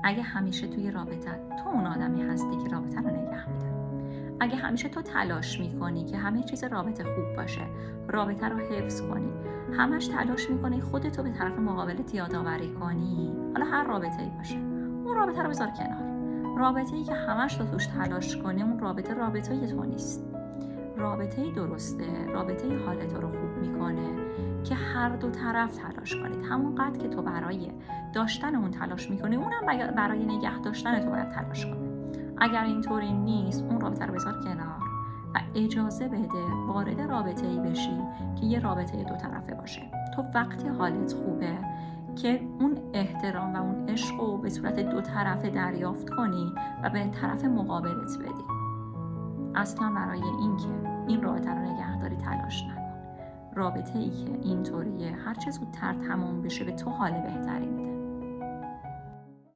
اگه همیشه توی رابطه تو اون آدمی هستی که رابطه رو نگه میداری، اگه همیشه تو تلاش میکنی که همه چیز رابطه خوب باشه، رابطه رو حفظ کنی، همش تلاش میکنی خودتو به طرف مقابلت یادآوری کنی، حالا هر رابطه‌ای باشه، اون رابطه رو بذار کنار. رابطه‌ای که همش تو توش تلاش کنی، اون رابطه تو نیست. رابطه‌ای درسته، رابطه‌ای حالت رو خوب میکنه که هر دو طرف تلاش کنید. همونقدر که تو برای داشتن اون تلاش میکنی، اونم برای نگه داشتن تو باید تلاش کنه. اگر اینطوری نیست، اون رابطه رو بذار کنار و اجازه بده وارد رابطه‌ای بشی که یه رابطه دو طرفه باشه. تو وقتی حالت خوبه که اون احترام و اون عشق رو به صورت دو طرفه دریافت کنی و به طرف مقابلت بدی. اصلا برای این که این رابطه رو نگهداری تلاش نکن. رابطه‌ای که اینطوریه هر چه زودتر تموم بشه به تو حال بهتری میده.